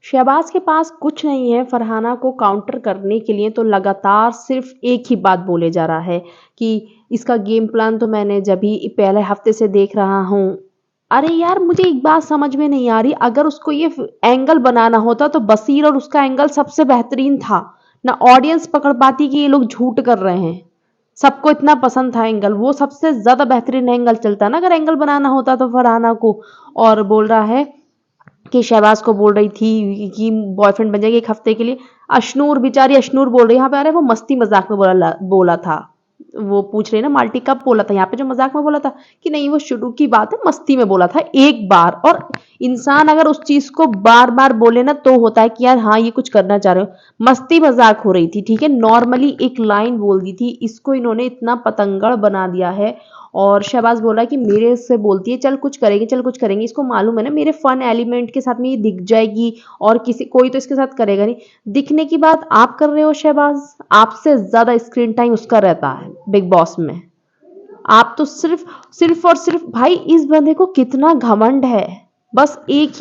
शहबाज के पास कुछ नहीं है फरहाना को काउंटर करने के लिए, तो लगातार सिर्फ एक ही बात बोले जा रहा है कि इसका गेम प्लान तो मैंने जब भी पहले हफ्ते से देख रहा हूँ। अरे यार, मुझे एक बात समझ में नहीं आ रही, अगर उसको ये एंगल बनाना होता तो बसीर और उसका एंगल सबसे बेहतरीन था ना। ऑडियंस पकड़ पाती कि ये लोग झूठ कर रहे हैं। सबको इतना पसंद था एंगल, वो सबसे ज्यादा बेहतरीन एंगल चलता ना अगर एंगल बनाना होता तो फरहाना को। और बोल रहा है कि शहबाज को बोल रही थी कि बॉयफ्रेंड बन जाएगी एक हफ्ते के लिए। अशनूर, बेचारी अशनूर बोल रही है यहाँ पे, अरे वो मस्ती मजाक में बोला था। वो पूछ रही ना माल्टी कब बोला था, यहाँ पे जो मजाक में बोला था कि नहीं वो शुरू की बात है, मस्ती में बोला था एक बार। और इंसान अगर उस चीज को बार बार बोले ना तो होता है कि यार हाँ ये कुछ करना चाह रहे हो। मस्ती मजाक हो रही थी, ठीक है, नॉर्मली एक लाइन बोल दी थी, इसको इन्होंने इतना पतंगड़ बना दिया है। और शहबाज बोला कि मेरे से बोलती है चल कुछ करेंगे, चल कुछ करेंगे, इसको मालूम है ना मेरे फन एलिमेंट के साथ में ये दिख जाएगी और किसी कोई तो इसके साथ करेगा नहीं। दिखने की बात आप कर रहे हो शहबाज, आपसे ज्यादा स्क्रीन टाइम उसका रहता है बिग बॉस में। आप तो सिर्फ सिर्फ और सिर्फ, भाई इस बंदे को कितना घमंड है, बस एक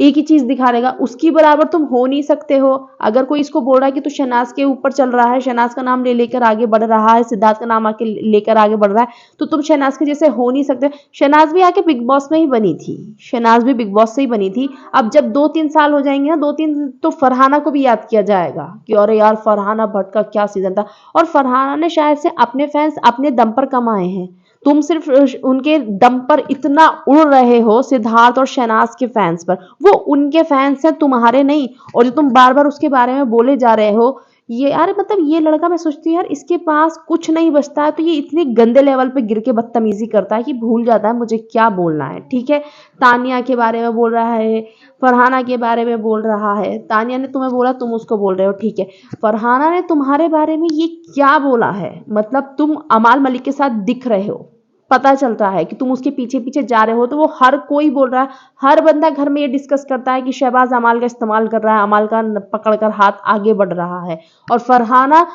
ही चीज दिखा रहेगा, उसकी बराबर तुम हो नहीं सकते हो। अगर कोई इसको बोल रहा है कि तू शहनाज के ऊपर चल रहा है, शहनाज का नाम ले लेकर आगे बढ़ रहा है, सिद्धार्थ का नाम आके लेकर आगे बढ़ रहा है, तो तुम शहनाज के जैसे हो नहीं सकते। शहनाज भी आके बिग बॉस में ही बनी थी, शहनाज भी बिग बॉस से ही बनी थी। अब जब 2-3 साल हो जाएंगे ना, 2-3, तो फरहाना को भी याद किया जाएगा कि अरे यार फरहाना भट्ट का क्या सीजन था। और फरहाना ने शायद से अपने फैंस अपने दम पर कमाए हैं। तुम सिर्फ उनके दम पर इतना उड़ रहे हो सिद्धार्थ और शहनाज के फैंस पर, वो उनके फैंस हैं तुम्हारे नहीं। और जो तुम बार बार उसके बारे में बोले जा रहे हो, ये यार मतलब ये लड़का, मैं सोचती हूँ यार इसके पास कुछ नहीं बचता है तो ये इतने गंदे लेवल पे गिर के बदतमीजी करता है कि भूल जाता है मुझे क्या बोलना है, ठीक है। तानिया के बारे में बोल रहा है, फरहाना के बारे में बोल रहा है, तानिया ने तुम्हें बोला तुम उसको बोल रहे हो, ठीक है। फरहाना ने तुम्हारे बारे में ये क्या बोला है, मतलब तुम अमाल मलिक के साथ दिख रहे हो, पता चल रहा है कि तुम उसके पीछे पीछे जा रहे हो, तो वो हर कोई बोल रहा है, हर बंदा घर में ये डिस्कस करता है कि शहबाज अमाल का इस्तेमाल कर रहा है, अमाल का पकड़कर हाथ आगे बढ़ रहा है। और फरहाना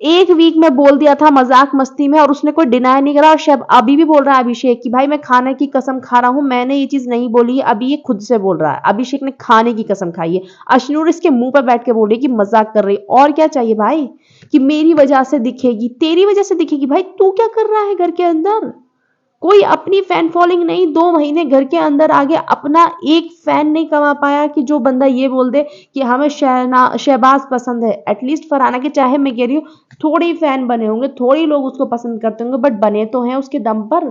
एक वीक में बोल दिया था मजाक मस्ती में और उसने कोई डिनाई नहीं करा। और शब अभी भी बोल रहा है अभिषेक की भाई मैं खाने की कसम खा रहा हूं, मैंने ये चीज नहीं बोली है, अभी ये खुद से बोल रहा है, अभिषेक ने खाने की कसम खाई है। अशनूर इसके मुंह पर बैठ के बोल रही है कि मजाक कर रही, और क्या चाहिए भाई, कि मेरी वजह से दिखेगी, तेरी वजह से दिखेगी। भाई तू क्या कर रहा है घर के अंदर, कोई अपनी फैन फॉलोइंग नहीं, 2 महीने घर के अंदर आगे अपना एक फैन नहीं कमा पाया कि जो बंदा ये बोल दे कि हमें शहबाज पसंद है। एटलीस्ट फरहाना के, चाहे मैं कह रही हूँ थोड़े फैन बने होंगे, थोड़ी लोग उसको पसंद करते होंगे, बट बने तो हैं उसके दम पर।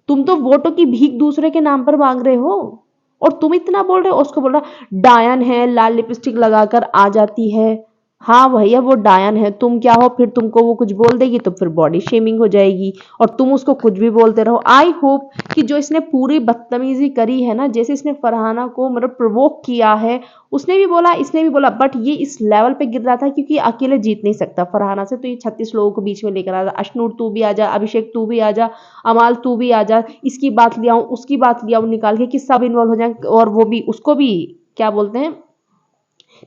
तुम तो वोटों की भीख दूसरे के नाम पर मांग रहे हो और तुम इतना बोल रहे हो। उसको बोल रहा डायन है, लाल लिपस्टिक लगाकर आ जाती है। हाँ भैया वो डायन है, तुम क्या हो फिर, तुमको वो कुछ बोल देगी तो फिर बॉडी शेमिंग हो जाएगी और तुम उसको कुछ भी बोलते रहो। आई होप कि जो इसने पूरी बदतमीजी करी है ना, जैसे इसने फरहाना को मतलब प्रोवोक किया है, उसने भी बोला इसने भी बोला, बट ये इस लेवल पे गिर रहा था क्योंकि अकेले जीत नहीं सकता फरहाना से, तो ये 36 लोगों को बीच में लेकर आ रहा। अशनूर तू भी आ जा, अभिषेक तू भी आ जा, अमाल तू भी आ जा, इसकी बात लिया उसकी बात लिया निकाल के कि सब इन्वॉल्व हो जाए। और वो भी उसको भी क्या बोलते हैं,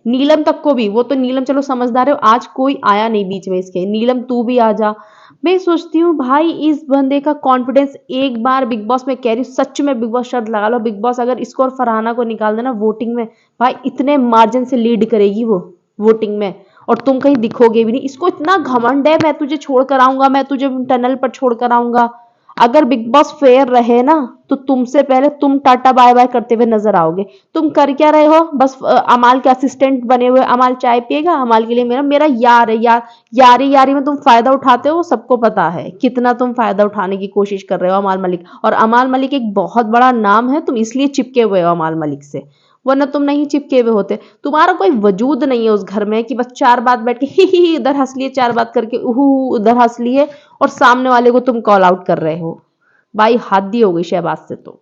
नीलम तक को भी, वो तो नीलम चलो समझदार है, आज कोई आया नहीं बीच में इसके, नीलम तू भी आ जा। मैं सोचती हूँ भाई इस बंदे का कॉन्फिडेंस, एक बार बिग बॉस में कह रही हूँ सच में, बिग बॉस शर्त लगा लो, बिग बॉस अगर इसको और फरहाना को निकाल देना वोटिंग में, भाई इतने मार्जिन से लीड करेगी वो वोटिंग में और तुम कहीं दिखोगे भी नहीं। इसको इतना घमंड है, मैं तुझे छोड़ कर आऊंगा, मैं तुझे टनल पर छोड़ कर आऊंगा। अगर बिग बॉस फेयर रहे ना तो तुमसे पहले तुम टाटा बाय बाय करते हुए नजर आओगे। तुम कर क्या रहे हो, बस अमाल के असिस्टेंट बने हुए, अमाल चाय पिएगा, अमाल के लिए मेरा मेरा यार है यार, यारी यारी में तुम फायदा उठाते हो, सबको पता है कितना तुम फायदा उठाने की कोशिश कर रहे हो अमाल मलिक। और अमाल मलिक एक बहुत बड़ा नाम है, तुम इसलिए चिपके हुए हो अमाल मलिक से, वरना तुम नहीं चिपके हुए होते। तुम्हारा कोई वजूद नहीं है उस घर में कि बस चार बात बैठ के ही इधर हंस लिए, चार बात करके उधर हंस लिए और सामने वाले को तुम कॉल आउट कर रहे हो। भाई हद ही हो गई शहबाज से तो।